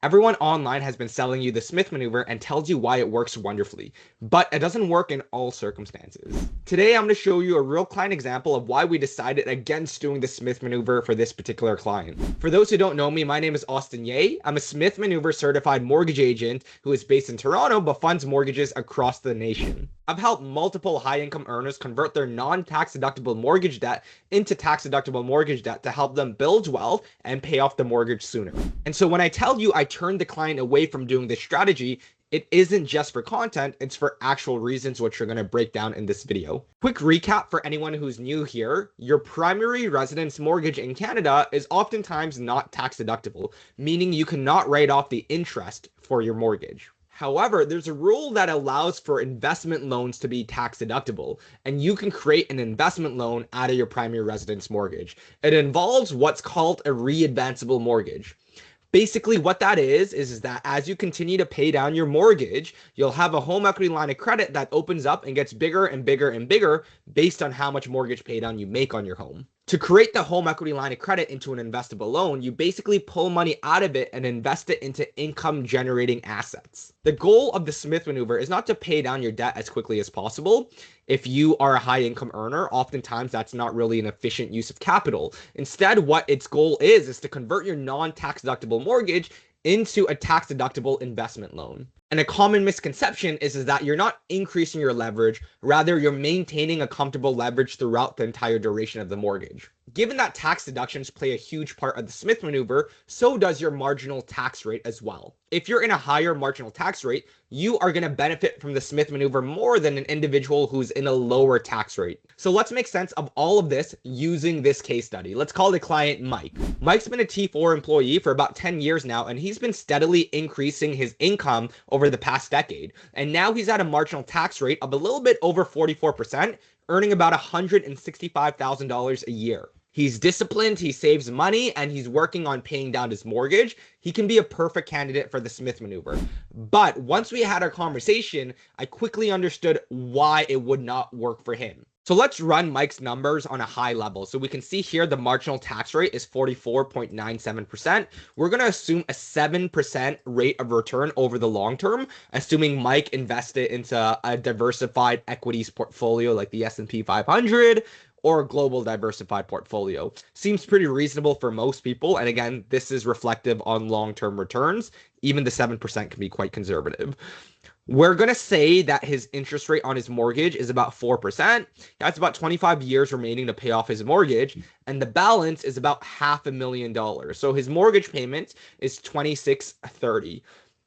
Everyone online has been selling you the Smith maneuver and tells you why it works wonderfully, but it doesn't work in all circumstances. Today, I'm going to show you a real client example of why we decided against doing the Smith maneuver for this particular client. For those who don't know me, my name is Austin Ye. I'm a Smith Maneuver certified mortgage agent who is based in Toronto but funds mortgages across the nation. I've helped multiple high-income earners convert their non-tax deductible mortgage debt into tax-deductible mortgage debt to help them build wealth and pay off the mortgage sooner. And so when I tell you I turn the client away from doing this strategy, it isn't just for content, it's for actual reasons which we're going to break down in this video. Quick recap for anyone who's new here. Your primary residence mortgage in Canada is oftentimes not tax deductible, meaning you cannot write off the interest for your mortgage. However, there's a rule that allows for investment loans to be tax deductible, and you can create an investment loan out of your primary residence mortgage. It involves what's called a readvanceable mortgage. Basically, what that is that as you continue to pay down your mortgage, you'll have a home equity line of credit that opens up and gets bigger and bigger and bigger based on how much mortgage pay down you make on your home. To create the home equity line of credit into an investable loan, you basically pull money out of it and invest it into income generating assets. The goal of the Smith maneuver is not to pay down your debt as quickly as possible. If you are a high income earner, oftentimes that's not really an efficient use of capital. Instead, what its goal is to convert your non-tax deductible mortgage into a tax deductible investment loan. And a common misconception is that you're not increasing your leverage, rather you're maintaining a comfortable leverage throughout the entire duration of the mortgage. Given that tax deductions play a huge part of the Smith maneuver, so does your marginal tax rate as well. If you're in a higher marginal tax rate, you are going to benefit from the Smith maneuver more than an individual who's in a lower tax rate. So let's make sense of all of this using this case study. Let's call the client Mike. Mike's been a T4 employee for about 10 years now, and he's been steadily increasing his income over the past decade. And now he's at a marginal tax rate of a little bit over 44%, earning about $165,000 a year. He's disciplined, he saves money, and he's working on paying down his mortgage. He can be a perfect candidate for the Smith maneuver. But once we had our conversation, I quickly understood why it would not work for him. So let's run Mike's numbers on a high level. So we can see here the marginal tax rate is 44.97%. We're going to assume a 7% rate of return over the long term, assuming Mike invested into a diversified equities portfolio like the S&P 500 or a global diversified portfolio. Seems pretty reasonable for most people. And again, this is reflective on long-term returns. Even the 7% can be quite conservative. We're going to say that his interest rate on his mortgage is about 4%. That's about 25 years remaining to pay off his mortgage. And the balance is about $500,000. So his mortgage payment is $2,630.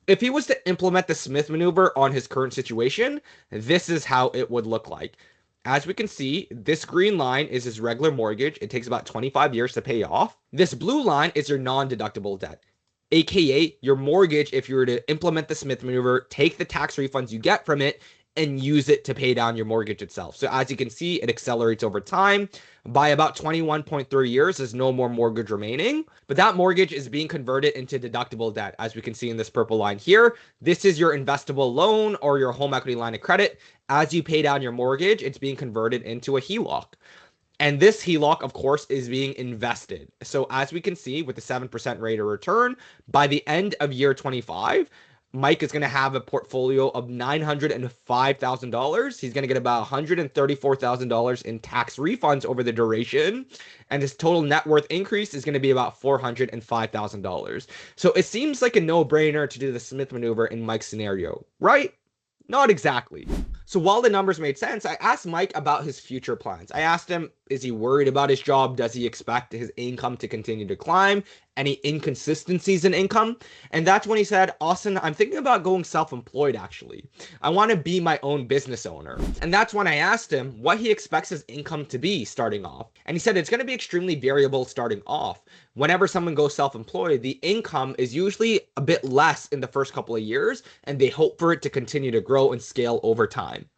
If he was to implement the Smith maneuver on his current situation, this is how it would look like. As we can see, this green line is his regular mortgage. It takes about 25 years to pay off. This blue line is your non-deductible debt, aka your mortgage if you were to implement the Smith maneuver, take the tax refunds you get from it, and use it to pay down your mortgage itself. So as you can see, it accelerates over time. By about 21.3 years, there's no more mortgage remaining, but that mortgage is being converted into deductible debt. As we can see in this purple line here, this is your investable loan or your home equity line of credit. As you pay down your mortgage, it's being converted into a HELOC. And this HELOC, of course, is being invested. So as we can see with the 7% rate of return, by the end of year 25, Mike is going to have a portfolio of $905,000. He's going to get about $134,000 in tax refunds over the duration. And his total net worth increase is going to be about $405,000. So it seems like a no-brainer to do the Smith maneuver in Mike's scenario, right? Not exactly. So while the numbers made sense, I asked Mike about his future plans. I asked him, is he worried about his job? Does he expect his income to continue to climb? Any inconsistencies in income? And that's when he said, Austin, I'm thinking about going self-employed actually. I want to be my own business owner. And that's when I asked him what he expects his income to be starting off. And he said it's going to be extremely variable starting off. Whenever someone goes self-employed, the income is usually a bit less in the first couple of years, and they hope for it to continue to grow and scale over time.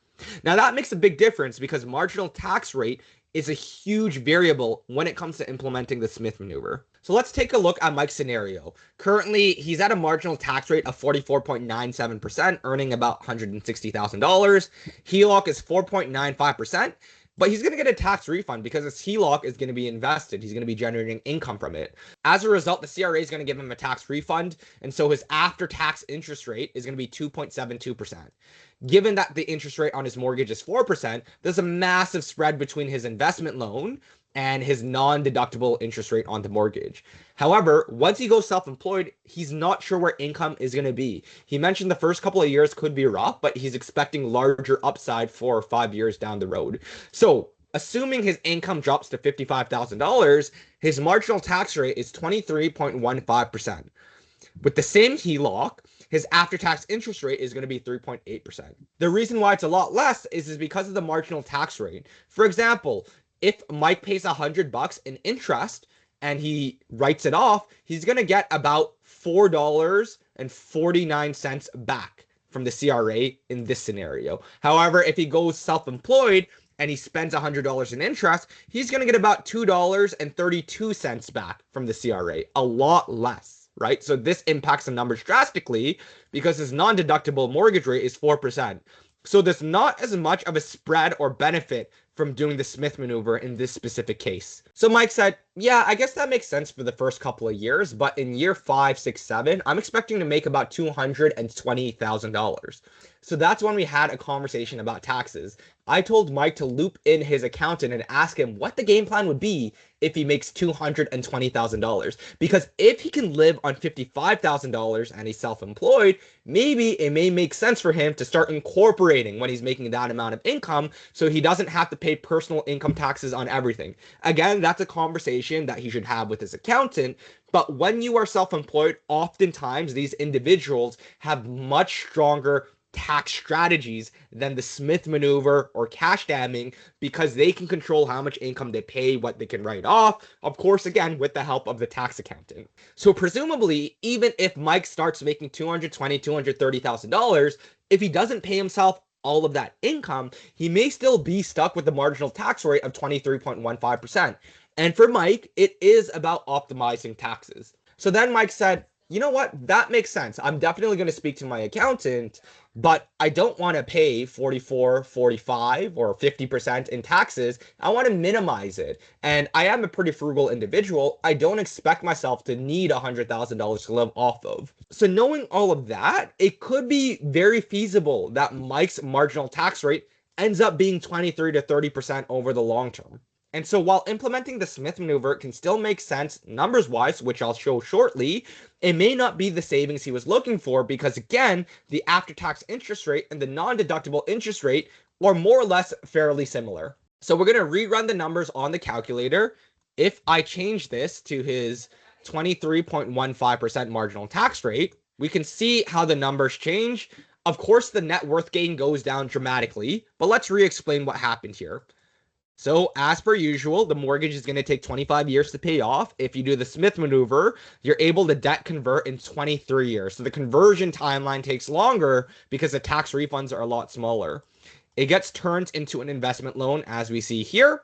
Now that makes a big difference because marginal tax rate is a huge variable when it comes to implementing the Smith maneuver. So let's take a look at Mike's scenario. Currently, he's at a marginal tax rate of 44.97%, earning about $160,000. HELOC is 4.95%. But he's going to get a tax refund because his HELOC is going to be invested. He's going to be generating income from it. As a result, the CRA is going to give him a tax refund, and so his after-tax interest rate is going to be 2.72%. Given that the interest rate on his mortgage is 4%, there's a massive spread between his investment loan and his non-deductible interest rate on the mortgage. However, once he goes self-employed, he's not sure where income is going to be. He mentioned the first couple of years could be rough, but he's expecting larger upside 4 or 5 years down the road. So, assuming his income drops to $55,000, his marginal tax rate is 23.15%. With the same HELOC, his after-tax interest rate is going to be 3.8%. The reason why it's a lot less is because of the marginal tax rate. For example, if Mike pays $100 in interest and he writes it off, he's going to get about $4.49 back from the CRA in this scenario. However, if he goes self-employed and he spends $100 in interest, he's going to get about $2.32 back from the CRA, a lot less, right? So this impacts the numbers drastically because his non-deductible mortgage rate is 4%. So there's not as much of a spread or benefit from doing the Smith maneuver in this specific case. So Mike said, yeah, I guess that makes sense for the first couple of years, but in year 5, 6, 7, I'm expecting to make about $220,000. So that's when we had a conversation about taxes. I told Mike to loop in his accountant and ask him what the game plan would be if he makes $220,000. Because if he can live on $55,000 and he's self-employed, maybe it may make sense for him to start incorporating when he's making that amount of income so he doesn't have to pay personal income taxes on everything. Again, that's a conversation that he should have with his accountant. But when you are self-employed, oftentimes these individuals have much stronger tax strategies than the Smith maneuver or cash damming because they can control how much income they pay, what they can write off, of course, again, with the help of the tax accountant. So presumably, even if Mike starts making $220,000, $230,000, if he doesn't pay himself all of that income, he may still be stuck with the marginal tax rate of 23.15%. And for Mike, it is about optimizing taxes. So then Mike said, you know what? That makes sense. I'm definitely going to speak to my accountant, but I don't want to pay 44, 45, or 50% in taxes. I want to minimize it. And I am a pretty frugal individual. I don't expect myself to need $100,000 to live off of. So knowing all of that, it could be very feasible that Mike's marginal tax rate ends up being 23 to 30% over the long term. And so while implementing the Smith maneuver can still make sense numbers-wise, which I'll show shortly, it may not be the savings he was looking for because, again, the after-tax interest rate and the non-deductible interest rate are more or less fairly similar. So we're going to rerun the numbers on the calculator. If I change this to his 23.15% marginal tax rate, we can see how the numbers change. Of course, the net worth gain goes down dramatically, but let's re-explain what happened here. So as per usual, the mortgage is going to take 25 years to pay off. If you do the Smith maneuver, you're able to debt convert in 23 years. So the conversion timeline takes longer because the tax refunds are a lot smaller. It gets turned into an investment loan as we see here.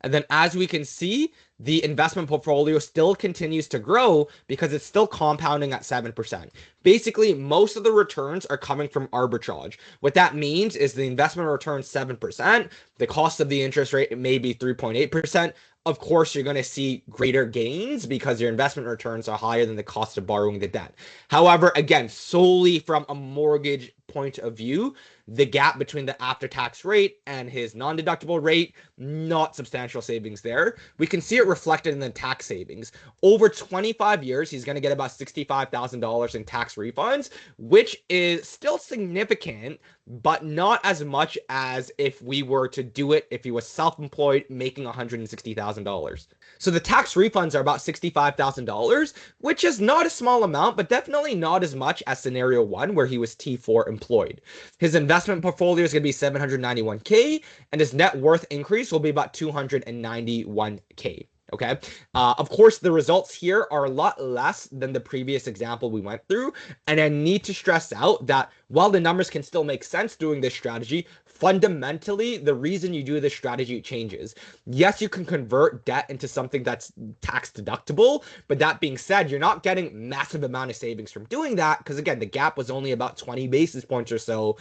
And then as we can see, the investment portfolio still continues to grow because it's still compounding at 7%. Basically, most of the returns are coming from arbitrage. What that means is the investment returns 7%. The cost of the interest rate may be 3.8%. Of course, you're going to see greater gains because your investment returns are higher than the cost of borrowing the debt. However, again, solely from a mortgage point of view, the gap between the after-tax rate and his non-deductible rate, not substantial savings there. We can see it reflected in the tax savings. Over 25 years, he's going to get about $65,000 in tax refunds, which is still significant, but not as much as if we were to do it if he was self-employed making $160,000. So the tax refunds are about $65,000, which is not a small amount, but definitely not as much as scenario 1 where he was T4 employed. His investment portfolio is going to be $791K, and his net worth increase will be about $291K. Okay. Of course, the results here are a lot less than the previous example we went through. And I need to stress out that while the numbers can still make sense doing this strategy, fundamentally, the reason you do this strategy changes. Yes, you can convert debt into something that's tax deductible, but that being said, you're not getting massive amount of savings from doing that because, again, the gap was only about 20 basis points or so.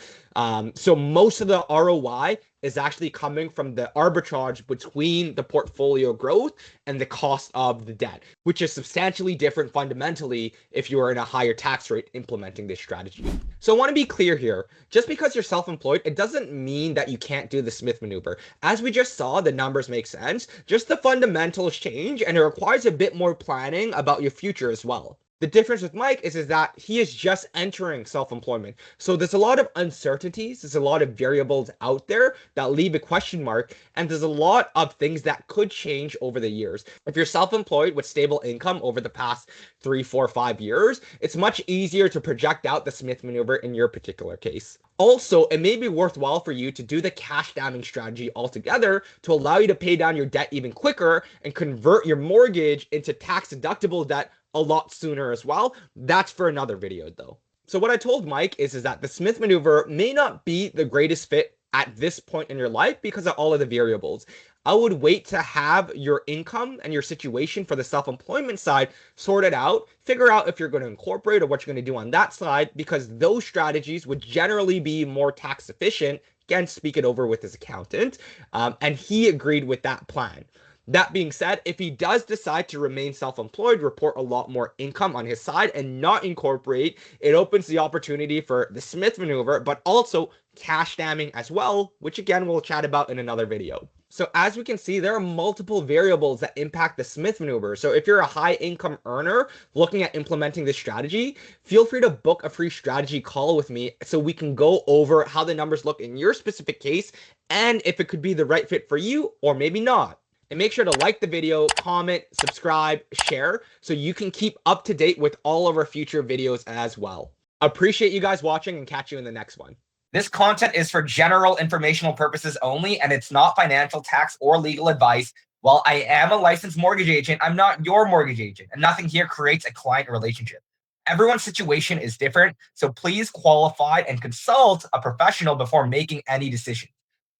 So most of the ROI is actually coming from the arbitrage between the portfolio growth and the cost of the debt, which is substantially different fundamentally if you are in a higher tax rate implementing this strategy. So I want to be clear here. Just because you're self-employed, it doesn't mean that you can't do the Smith maneuver. As we just saw, the numbers make sense. Just the fundamentals change, and it requires a bit more planning about your future as well. The difference with Mike is that he is just entering self-employment. So there's a lot of uncertainties, there's a lot of variables out there that leave a question mark, and there's a lot of things that could change over the years. If you're self-employed with stable income over the past 3, 4, 5 years, it's much easier to project out the Smith maneuver in your particular case. Also, it may be worthwhile for you to do the cash damming strategy altogether to allow you to pay down your debt even quicker and convert your mortgage into tax deductible debt a lot sooner as well. That's for another video though. So what I told Mike is that the Smith maneuver may not be the greatest fit at this point in your life because of all of the variables. I would wait to have your income and your situation for the self-employment side sorted out, figure out if you're going to incorporate or what you're going to do on that side, because those strategies would generally be more tax efficient. Again, speak it over with his accountant, and he agreed with that plan. That being said, if he does decide to remain self-employed, report a lot more income on his side and not incorporate, it opens the opportunity for the Smith maneuver, but also cash damming as well, which again, we'll chat about in another video. So as we can see, there are multiple variables that impact the Smith maneuver. So if you're a high income earner looking at implementing this strategy, feel free to book a free strategy call with me so we can go over how the numbers look in your specific case and if it could be the right fit for you or maybe not. And make sure to like the video, comment, subscribe, share, so you can keep up to date with all of our future videos as well. Appreciate you guys watching and catch you in the next one. This content is for general informational purposes only, and it's not financial, tax, or legal advice. While I am a licensed mortgage agent, I'm not your mortgage agent, and nothing here creates a client relationship. Everyone's situation is different, so please qualify and consult a professional before making any decision.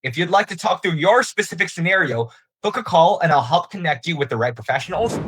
If you'd like to talk through your specific scenario, book a call and I'll help connect you with the right professionals.